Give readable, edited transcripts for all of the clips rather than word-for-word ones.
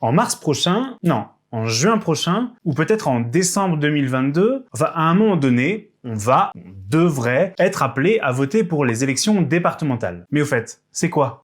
En mars prochain, non, en juin prochain, ou peut-être en décembre 2022, enfin à un moment donné, on devrait être appelé à voter pour les élections départementales. Mais au fait, c'est quoi ?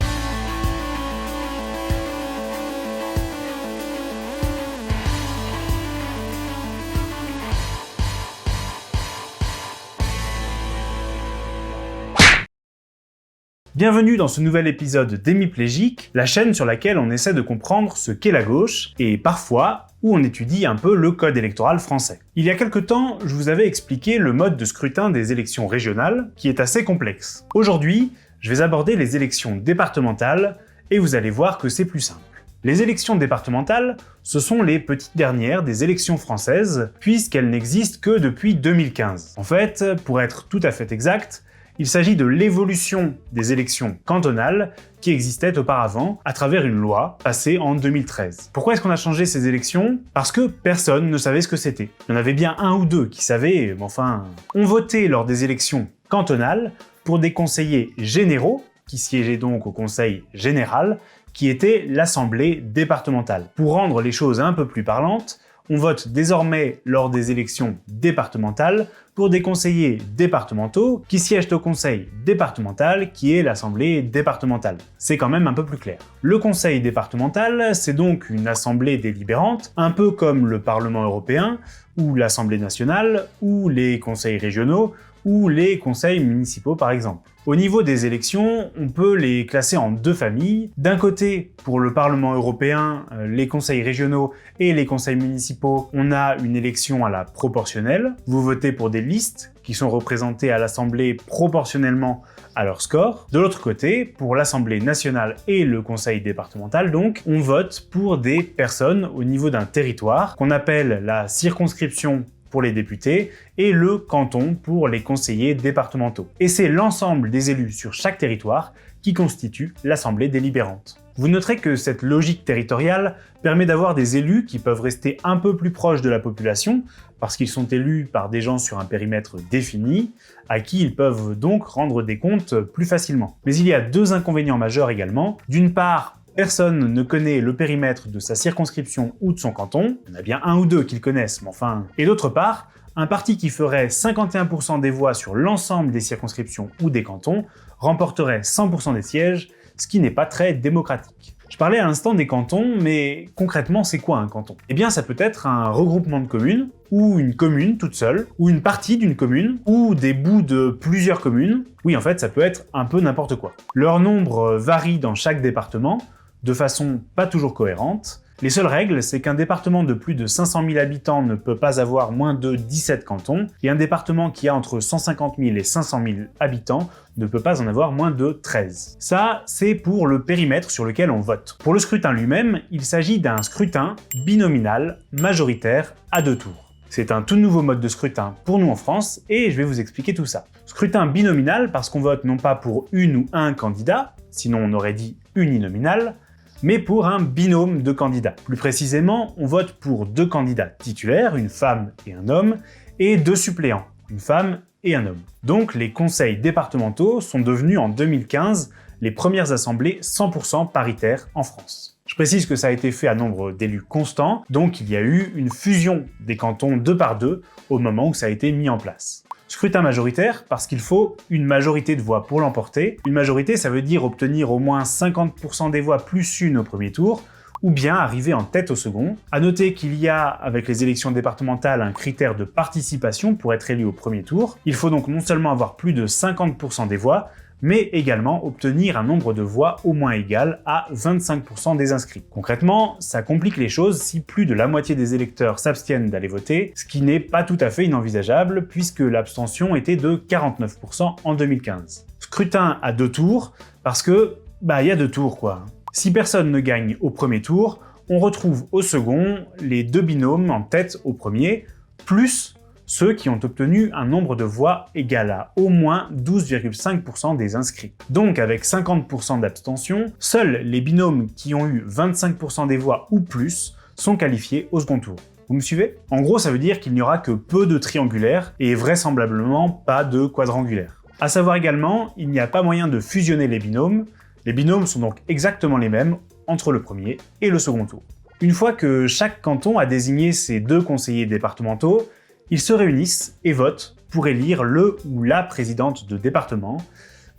Bienvenue dans ce nouvel épisode d'Hémiplégique, la chaîne sur laquelle on essaie de comprendre ce qu'est la gauche, et parfois où on étudie un peu le code électoral français. Il y a quelque temps, je vous avais expliqué le mode de scrutin des élections régionales, qui est assez complexe. Aujourd'hui, je vais aborder les élections départementales, et vous allez voir que c'est plus simple. Les élections départementales, ce sont les petites dernières des élections françaises, puisqu'elles n'existent que depuis 2015. En fait, pour être tout à fait exact, il s'agit de l'évolution des élections cantonales qui existaient auparavant à travers une loi passée en 2013. Pourquoi est-ce qu'on a changé ces élections ? Parce que personne ne savait ce que c'était. Il y en avait bien un ou deux qui savaient, mais enfin... On votait lors des élections cantonales pour des conseillers généraux, qui siégeaient donc au conseil général, qui était l'assemblée départementale. Pour rendre les choses un peu plus parlantes, on vote désormais lors des élections départementales pour des conseillers départementaux qui siègent au conseil départemental qui est l'assemblée départementale. C'est quand même un peu plus clair. Le conseil départemental, c'est donc une assemblée délibérante, un peu comme le Parlement européen, ou l'Assemblée nationale, ou les conseils régionaux, ou les conseils municipaux par exemple. Au niveau des élections, on peut les classer en deux familles. D'un côté, pour le Parlement européen, les conseils régionaux et les conseils municipaux, on a une élection à la proportionnelle. Vous votez pour des listes qui sont représentées à l'Assemblée proportionnellement à leur score. De l'autre côté, pour l'Assemblée nationale et le conseil départemental, donc, on vote pour des personnes au niveau d'un territoire qu'on appelle la circonscription pour les députés et le canton pour les conseillers départementaux. Et c'est l'ensemble des élus sur chaque territoire qui constitue l'assemblée délibérante. Vous noterez que cette logique territoriale permet d'avoir des élus qui peuvent rester un peu plus proches de la population parce qu'ils sont élus par des gens sur un périmètre défini, à qui ils peuvent donc rendre des comptes plus facilement. Mais il y a deux inconvénients majeurs également. D'une part, personne ne connaît le périmètre de sa circonscription ou de son canton, il y en a bien un ou deux qui le connaissent, mais enfin... Et d'autre part, un parti qui ferait 51% des voix sur l'ensemble des circonscriptions ou des cantons remporterait 100% des sièges, ce qui n'est pas très démocratique. Je parlais à l'instant des cantons, mais concrètement c'est quoi un canton ? Eh bien ça peut être un regroupement de communes, ou une commune toute seule, ou une partie d'une commune, ou des bouts de plusieurs communes. Oui en fait ça peut être un peu n'importe quoi. Leur nombre varie dans chaque département, de façon pas toujours cohérente. Les seules règles, c'est qu'un département de plus de 500 000 habitants ne peut pas avoir moins de 17 cantons, et un département qui a entre 150 000 et 500 000 habitants ne peut pas en avoir moins de 13. Ça, c'est pour le périmètre sur lequel on vote. Pour le scrutin lui-même, il s'agit d'un scrutin binominal, majoritaire, à deux tours. C'est un tout nouveau mode de scrutin pour nous en France, et je vais vous expliquer tout ça. Scrutin binominal parce qu'on vote non pas pour une ou un candidat, sinon on aurait dit uninominal, mais pour un binôme de candidats. Plus précisément, on vote pour deux candidats titulaires, une femme et un homme, et deux suppléants, une femme et un homme. Donc les conseils départementaux sont devenus en 2015 les premières assemblées 100% paritaires en France. Je précise que ça a été fait à nombre d'élus constants, donc il y a eu une fusion des cantons deux par deux au moment où ça a été mis en place. Scrutin majoritaire parce qu'il faut une majorité de voix pour l'emporter. Une majorité, ça veut dire obtenir au moins 50% des voix plus une au premier tour, ou bien arriver en tête au second. À noter qu'il y a, avec les élections départementales, un critère de participation pour être élu au premier tour. Il faut donc non seulement avoir plus de 50% des voix, mais également obtenir un nombre de voix au moins égal à 25% des inscrits. Concrètement, ça complique les choses si plus de la moitié des électeurs s'abstiennent d'aller voter, ce qui n'est pas tout à fait inenvisageable puisque l'abstention était de 49% en 2015. Scrutin à deux tours, parce que, il y a deux tours quoi. Si personne ne gagne au premier tour, on retrouve au second les deux binômes en tête au premier, plus ceux qui ont obtenu un nombre de voix égal à au moins 12,5% des inscrits. Donc avec 50% d'abstention, seuls les binômes qui ont eu 25% des voix ou plus sont qualifiés au second tour. Vous me suivez ? En gros, ça veut dire qu'il n'y aura que peu de triangulaires et vraisemblablement pas de quadrangulaires. À savoir également, il n'y a pas moyen de fusionner les binômes. Les binômes sont donc exactement les mêmes entre le premier et le second tour. Une fois que chaque canton a désigné ses 2 conseillers départementaux, ils se réunissent et votent pour élire le ou la présidente de département,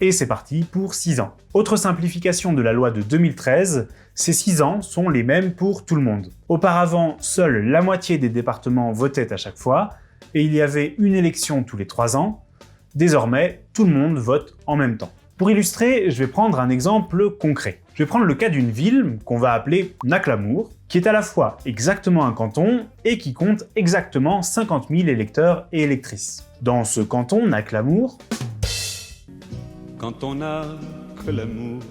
et c'est parti pour 6 ans. Autre simplification de la loi de 2013, ces 6 ans sont les mêmes pour tout le monde. Auparavant, seule la moitié des départements votaient à chaque fois, et il y avait une élection tous les 3 ans. Désormais, tout le monde vote en même temps. Pour illustrer, je vais prendre un exemple concret. Je vais prendre le cas d'une ville qu'on va appeler Naclamour, qui est à la fois exactement un canton et qui compte exactement 50 000 électeurs et électrices. Dans ce canton, Naclamour, quand on n'a que l'amour,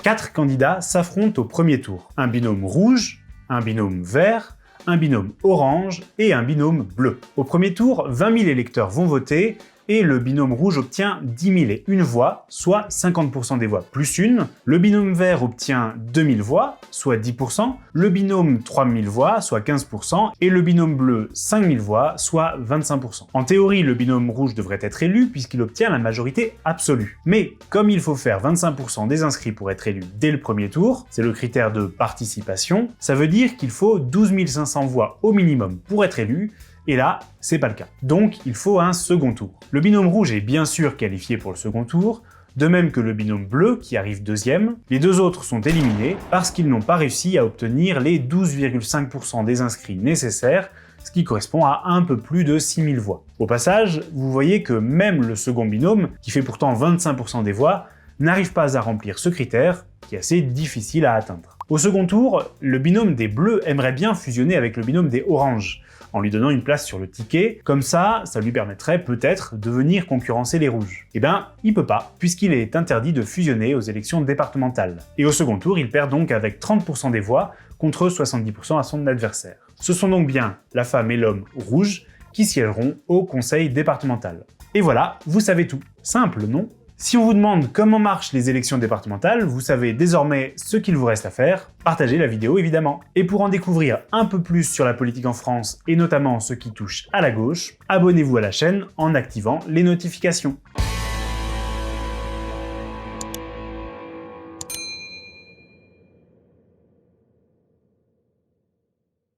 4 candidats s'affrontent au premier tour. Un binôme rouge, un binôme vert, un binôme orange et un binôme bleu. Au premier tour, 20 000 électeurs vont voter et le binôme rouge obtient 10 001 voix, soit 50% des voix plus une. Le binôme vert obtient 2 000 voix, soit 10%. Le binôme 3 000 voix, soit 15%. Et le binôme bleu 5 000 voix, soit 25%. En théorie, le binôme rouge devrait être élu puisqu'il obtient la majorité absolue. Mais comme il faut faire 25% des inscrits pour être élu dès le premier tour, c'est le critère de participation, ça veut dire qu'il faut 12 500 voix au minimum pour être élu. Et là, c'est pas le cas. Donc, il faut un second tour. Le binôme rouge est bien sûr qualifié pour le second tour, de même que le binôme bleu qui arrive deuxième. Les 2 autres sont éliminés parce qu'ils n'ont pas réussi à obtenir les 12,5% des inscrits nécessaires, ce qui correspond à un peu plus de 6 000 voix. Au passage, vous voyez que même le second binôme, qui fait pourtant 25% des voix, n'arrive pas à remplir ce critère, qui est assez difficile à atteindre. Au second tour, le binôme des bleus aimerait bien fusionner avec le binôme des oranges, en lui donnant une place sur le ticket, comme ça lui permettrait peut-être de venir concurrencer les rouges. Eh ben, il peut pas, puisqu'il est interdit de fusionner aux élections départementales. Et au second tour, il perd donc avec 30% des voix, contre 70% à son adversaire. Ce sont donc bien la femme et l'homme rouges qui siégeront au conseil départemental. Et voilà, vous savez tout. Simple, non ? Si on vous demande comment marchent les élections départementales, vous savez désormais ce qu'il vous reste à faire, partagez la vidéo évidemment. Et pour en découvrir un peu plus sur la politique en France et notamment ce qui touche à la gauche, abonnez-vous à la chaîne en activant les notifications.